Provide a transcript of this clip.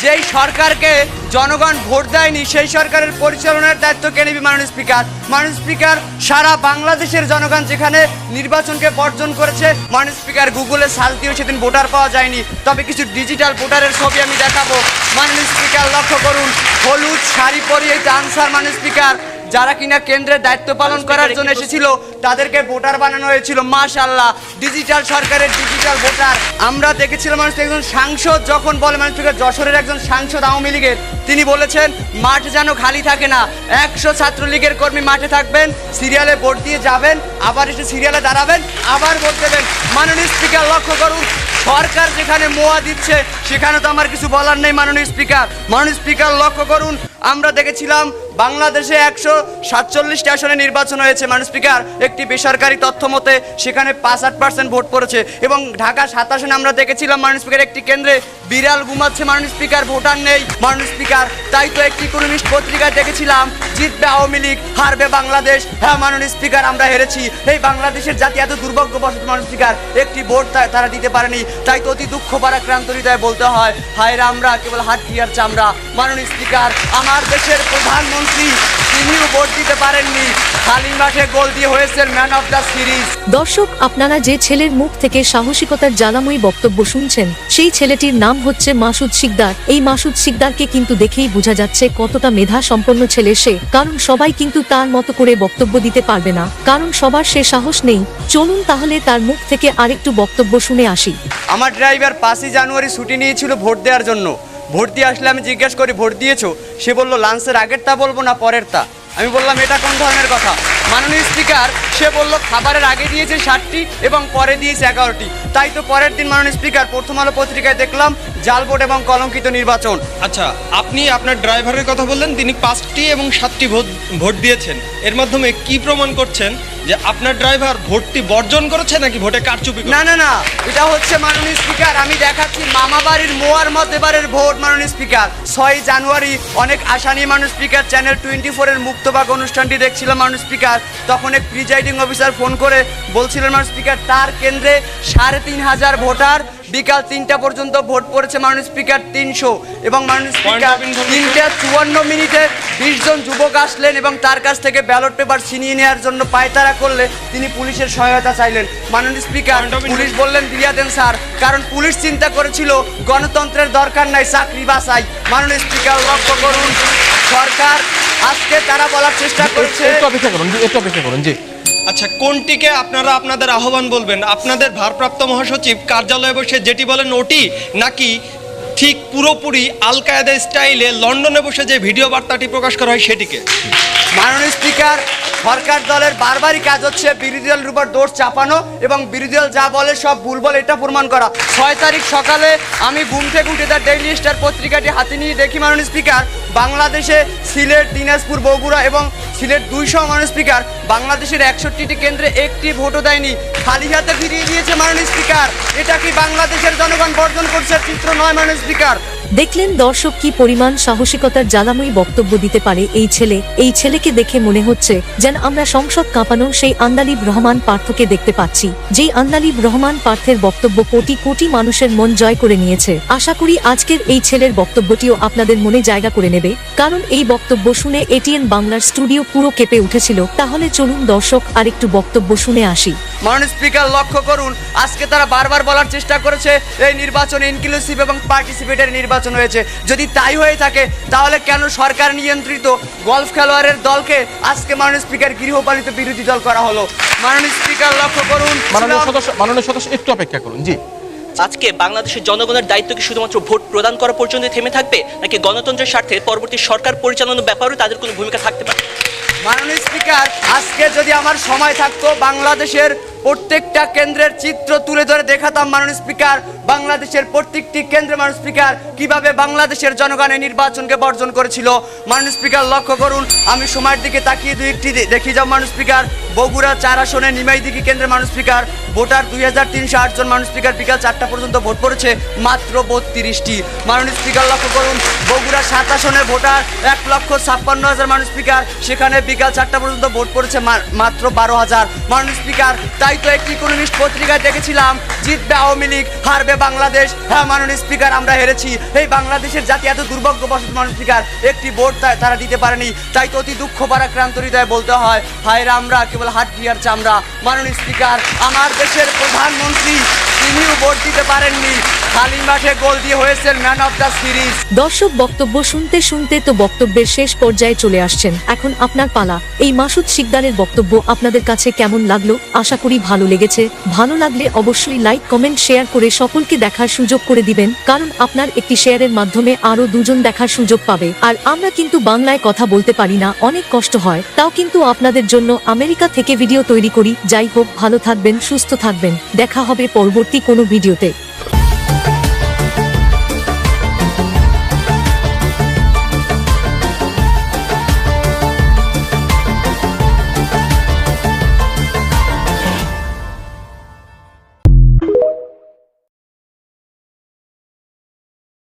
যেই সরকারকে জনগণ ভোট দেয়নি সেই সরকারের পরিচালনার দায়িত্ব কে নেবে মাননীয় স্পিকার? মাননীয় স্পিকার, সারা বাংলাদেশের জনগণ যেখানে নির্বাচনকে বর্জন করেছে, মাননীয় স্পিকার গুগলে সার্চ দিয়েও সেদিন ভোটার পাওয়া যায়নি। তবে কিছু ডিজিটাল ভোটারের ছবি আমি দেখাবো। মাননীয় স্পিকার লক্ষ্য করুন, হলুদ শাড়ি পরিয়ে আনসার মাননীয় স্পিকার, যারা কিনা কেন্দ্রের দায়িত্ব পালন করার জন্য এসেছিল তাদেরকে ভোটার বানানো হয়েছিল। মাশাআল্লাহ, ডিজিটাল সরকারের ডিজিটাল ভোটার। আমরা দেখেছিলাম মানুষ একজন সাংসদ যখন বলে, মানুষ যশোরের একজন সাংসদ আওয়ামী লীগের, তিনি বলেছেন মাঠ যেন খালি থাকে না, 100 ছাত্রলীগের কর্মী মাঠে থাকবেন, সিরিয়ালে ভোট দিয়ে যাবেন, আবার এসে সিরিয়ালে দাঁড়াবেন, আবার ভোট দেবেন। মাননীয় স্পিকার লক্ষ্য করুন, সরকার যেখানে মোয়া দিচ্ছে সেখানে তো আমার কিছু বলার নেই মাননীয় স্পিকার। মাননীয় স্পিকার লক্ষ্য করুন, আমরা দেখেছিলাম বাংলাদেশে 147টি আসনে নির্বাচন হয়েছে মাননীয় স্পিকার। একটি বেসরকারি তথ্য মতে সেখানে 65% ভোট পড়েছে এবং ঢাকা 7 আসনে আমরা দেখেছিলাম মাননীয় স্পিকার একটি কেন্দ্রে বিড়াল ঘুমাচ্ছে মাননীয় স্পিকার, ভোটার নেই মাননীয় স্পিকার। তাই তো একটি ইকোনমিস্ট পত্রিকায় দেখেছিলাম জিতবে আওয়ামী লীগ, হারবে বাংলাদেশ। হ্যাঁ মাননীয় স্পিকার, আমরা হেরেছি। এই বাংলাদেশের জাতি এত দুর্ভাগ্যবশত মাননীয় স্পিকার একটি ভোট তারা দিতে পারেনি। তাই তো অতি দুঃখ পারাক্রান্ত হৃদয়ে বলতে হয়, হায় রে আমরা কেবল হাড্ডি আর চামড়া। মাননীয় স্পিকার, আমার দেশের প্রধানমন্ত্রী তিনিও ভোট দিতে পারেননি, খালি মাঠে গোল দিয়ে হয়েছেন ম্যান অফ দ্য সিরিজ। দর্শক, আপনারা যে ছেলের মুখ থেকে সাহসিকতার জ্বালাময়ী বক্তব্য শুনছেন সেই ছেলেটির নাম হচ্ছে মাসুদ শিকদার। এই মাসুদ শিকদারকে কিন্তু দেখেই বোঝা যাচ্ছে কতটা মেধা সম্পন্ন ছেলে সে, কারণ সবাই কিন্তু তার মতো করে বক্তব্য দিতে পারবে না, কারণ সবার সে সাহস নেই। চলুন তাহলে তার মুখ থেকে আরেকটু বক্তব্য শুনে আসি। আমার ড্রাইভার 5ই জানুয়ারি ছুটি নিয়েছিল ভোট দেওয়ার জন্য। ভোট দিয়ে আসলে আমি জিজ্ঞেস করি ভোট দিয়েছো? সে বলল লাঞ্চের আগেরটা বলবো না পরেরটা। আমি বললাম এটা কোন ধরনের কথা? মাননীয় স্পিকার, সে বলল খাবারের আগে দিয়েছে 7টি এবং পরে দিয়েছে 11টি। তাই তো পরের দিন মাননীয় স্পিকার প্রথম আলো পত্রিকায় দেখলাম জাল ভোট এবং কলঙ্কিত নির্বাচন। আচ্ছা, আপনি আপনার ড্রাইভারের কথা বললেন, তিনি 5টি এবং 7টি ভোট দিয়েছেন। এর মাধ্যমে কি প্রমাণ করছেন যে আপনার ড্রাইভার ভোটটি বর্জন করেছে নাকি ভোটে কারচুপি? না না না, এটা হচ্ছে মাননীয় স্পিকার, আমি দেখাচ্ছি মামাবাড়ির মোয়ার মত এবারের ভোট। মাননীয় স্পিকার, 6 জানুয়ারি অনেক আশা নিয়ে মাননীয় স্পিকার চ্যানেল 24-এর মুক্তবাগ অনুষ্ঠানটি দেখছিলাম মাননীয় স্পিকার। তখন এক প্রিজাইডিং অফিসার ফোন করে বলছিলেন মাননীয় স্পিকার তার কেন্দ্রে 3,500 ভোটার, বিকাল 3টা পর্যন্ত ভোট পড়েছে মাননীয় স্পিকার 300। এবং মাননীয় স্পিকার 3:54 20 জন যুবক আসলেন এবং তার কাছ থেকে ব্যালট পেপার ছিনিয়ে নেওয়ার জন্য পায়তারা করলে তিনি পুলিশের সহায়তা চাইলেন। মাননীয় স্পিকার, পুলিশ বললেন দিয়ে দেন স্যার, কারণ পুলিশ চিন্তা করেছিল গণতন্ত্রের দরকার নাই, চাকরি বাঁচাই। মাননীয় স্পিকার লক্ষ্য করুন, সরকার আজকে তারা বলার চেষ্টা করছে। একটু অপেক্ষা করুন জি। আচ্ছা, কোনটিকে আপনারা আপনাদের আহ্বান বলবেন? আপনাদের ভারপ্রাপ্ত মহাসচিব কার্যালয়ে বসে যেটি বলেন ওটি, নাকি ঠিক পুরোপুরি আল কায়েদা স্টাইলে লন্ডনে বসে যে ভিডিও বার্তাটি প্রকাশ করা হয় সেটিকে? মাননীয় স্পিকার, সরকার দলের বারবারই কাজ হচ্ছে বিরোধী দলের উপর দোষ চাপানো এবং বিরোধী দল যা বলে সব ভুল বলে এটা প্রমাণ করা। 6 তারিখ সকালে আমি ঘুম থেকে উঠে তার ডেইলি স্টার পত্রিকাটি হাতে নিয়ে দেখি মাননীয় স্পিকার বাংলাদেশে সিলেট, দিনাজপুর, বগুড়া এবং সিলেট 200 মাননীয় স্পিকার বাংলাদেশের 61টি কেন্দ্রে একটি ভোটও দেয়নি, খালি হাতে ফিরিয়ে দিয়েছে মাননীয় স্পিকার। এটা কি বাংলাদেশের জনগণ বর্জন করছে চিত্র নয় মাননীয় স্পিকার? দেখলেন দর্শক, কি পরিমাণ সাহসিকতার জ্বালাময়ী বক্তব্য দিতে পারে এই ছেলে। এই ছেলেকে দেখে মনে হচ্ছে যেন আমরা সংসদ কাঁপানো সেই আন্দালিব রহমান পার্থকে দেখতে পাচ্ছি, যেই আন্দালিব রহমান পার্থের বক্তব্য কোটি কোটি মানুষের মন জয় করে নিয়েছে। আশা করি আজকের এই ছেলের বক্তব্যটিও আপনাদের মনে জায়গা করে নেবে, কারণ এই বক্তব্য শুনে এটিএন বাংলার স্টুডিও পুরো কেঁপে উঠেছিল। তাহলে চলুন দর্শক আরেকটু বক্তব্য শুনে আসি। মাননীয় স্পিকার লক্ষ্য করুন, আজকে তারা বারবার বলার চেষ্টা করেছে এই নির্বাচন ইনক্লুসিভ এবং পার্টিসিপেটরি নির্বাচন হয়েছে। যদি তাই হয়ে থাকে তাহলে কেন সরকার নিয়ন্ত্রিত গলফ খেলোয়াড়ের দলকে আজকে মাননীয় স্পিকার গৃহপালিত বিরোধী দল করা হলো? মাননীয় স্পিকার লক্ষ্য করুন, মাননীয় সদস্য একটু অপেক্ষা করুন জি। আজকে বাংলাদেশের জনগণের দায়িত্ব কি শুধুমাত্র ভোট প্রদান করা পর্যন্ত থেমে থাকবে, নাকি গণতন্ত্রের স্বার্থে পরবর্তী সরকার পরিচালনার ব্যাপারেও তাদের কোনো ভূমিকা থাকতে পারে? মাননীয় স্পিকার, আজকে যদি আমার সময় থাকতো বাংলাদেশের প্রত্যেকটা কেন্দ্রের চিত্র তুলে ধরে দেখাতাম মাননীয় স্পিকার, বাংলাদেশের প্রত্যেকটি কেন্দ্রে মাননীয় স্পিকার কিভাবে বাংলাদেশের জনগণের নির্বাচনকে বর্জন করেছিল। মাননীয় স্পিকার লক্ষ্য করুন, আমি সময়ের দিকে তাকিয়ে দুই একটি দেখি যাও মাননীয় স্পিকার, বগুড়া 4 আসনে নিমাইদিঘি কেন্দ্রে মাননীয় স্পিকার ভোটার 2308 জন মাননীয় স্পিকার, বিকাল 4টা পর্যন্ত ভোট পড়েছে মাত্র 32টি। মাননীয় স্পিকার লক্ষ্য করুন, বগুড়া 7 আসনে ভোটার 1,56,000 মাননীয় স্পিকার, সেখানে বিকাল 4টা পর্যন্ত ভোট পড়েছে মাত্র 12,000 মাননীয় স্পিকার। তাই তাই তো একটি ইকোনমিস্ট পত্রিকায় দেখেছিলাম, জিতবে আওয়ামী লীগ, হারবে বাংলাদেশ। হ্যাঁ মাননীয় স্পিকার, আমরা হেরেছি। এই বাংলাদেশের জাতি এত দুর্ভাগ্যবশত মাননীয় স্পিকার একটি ভোট তারা দিতে পারেনি। তাই তো অতি দুঃখ পারাক্রান্ত হৃদয়ে বলতে হয়, হায়রা আমরা কেবল হাড্ডি আর চামড়া। মাননীয় স্পিকার, আমার দেশের প্রধানমন্ত্রী তিনিও ভোট দিতে পারেননি, খালি মাঠে গোল দিয়ে হয়েছেন ম্যান অফ দ্য সিরিজ। দর্শক বক্তব্য শুনতে শুনতে তো বক্তব্যের শেষ পর্যায়ে চলে আসছেন, এখন আপনার পালা। এই মাসুদ শিকদারের বক্তব্য আপনাদের কাছে কেমন লাগলো? আশা করি ভালো লেগেছে। ভালো লাগলে অবশ্যই লাইক, কমেন্ট, শেয়ার করে সকলকে দেখার সুযোগ করে দিবেন, কারণ আপনার একটি শেয়ারের মাধ্যমে আরো দুজন দেখার সুযোগ পাবে। আর আমরা কিন্তু বাংলায় কথা বলতে পারি না, অনেক কষ্ট হয়, তাও কিন্তু আপনাদের জন্য আমেরিকা থেকে ভিডিও তৈরি করি। যাই হোক, ভালো থাকবেন, সুস্থ থাকবেন, দেখা হবে পরবর্তী কোনো ভিডিওতে।